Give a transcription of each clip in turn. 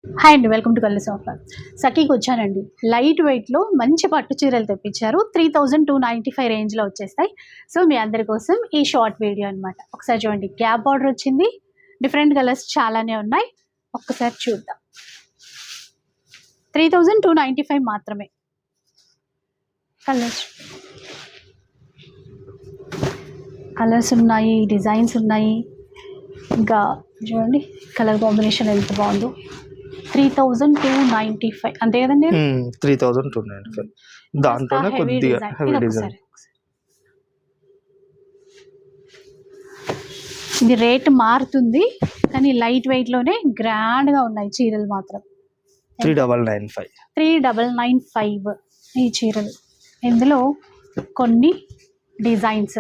Hi అండి, welcome to colours of life. సఖీకి వచ్చానండి. లైట్ వెయిట్లో మంచి పట్టు చీరలు తెప్పించారు. 3295 రేంజ్లో వచ్చేస్తాయి. సో మీ అందరి కోసం ఈ షార్ట్ వీడియో అనమాట. ఒకసారి చూడండి, గ్యాప్ బార్డర్ వచ్చింది, డిఫరెంట్ కలర్స్ చాలానే ఉన్నాయి. ఒక్కసారి చూద్దాం. 3295 మాత్రమే. కలర్స్ ఉన్నాయి, డిజైన్స్ ఉన్నాయి. ఇంకా చూడండి కలర్ కాంబినేషన్ ఎంత బాగుందో. 3295 అంతే కదండి. 3295 దాంట్లోనే కొద్దిగా హెవీ డిజైన్. ఇది రేట్ మారుతుంది కానీ లైట్ వెయిట్ లోనే గ్రాండ్ గా ఉన్నాయి చీరలు మాత్రం. 3995 ఈ చీరలు. ఇందులో కొన్ని డిజైన్స్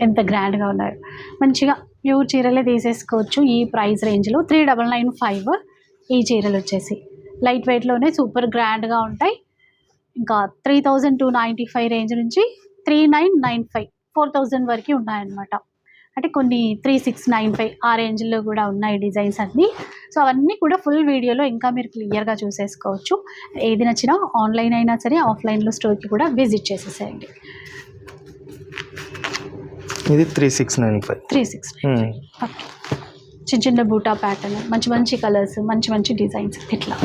ఎంత గ్రాండ్ గా ఉన్నాయి. మంచిగా ప్యూర్ చీరలే తీసేసుకోవచ్చు ఈ ప్రైస్ రేంజ్లో. 3995 ఈ చీరలు వచ్చేసి లైట్ వెయిట్లోనే సూపర్ గ్రాండ్గా ఉంటాయి. ఇంకా 3295 రేంజ్ నుంచి 3995 4000 వరకు ఉన్నాయన్నమాట. అంటే కొన్ని 3695 ఆ రేంజ్లో కూడా ఉన్నాయి డిజైన్స్ అన్నీ. సో అవన్నీ కూడా ఫుల్ వీడియోలో ఇంకా మీరు క్లియర్గా చూసేసుకోవచ్చు. ఏది నచ్చినా ఆన్లైన్ అయినా సరే ఆఫ్లైన్లో స్టోర్కి కూడా విజిట్ చేసేసేయండి. ఇది 3695. ఓకే. చిన్న చిన్న బూటా ప్యాటర్న్, మంచి మంచి కలర్స్, మంచి మంచి డిజైన్స్ ఇట్లా.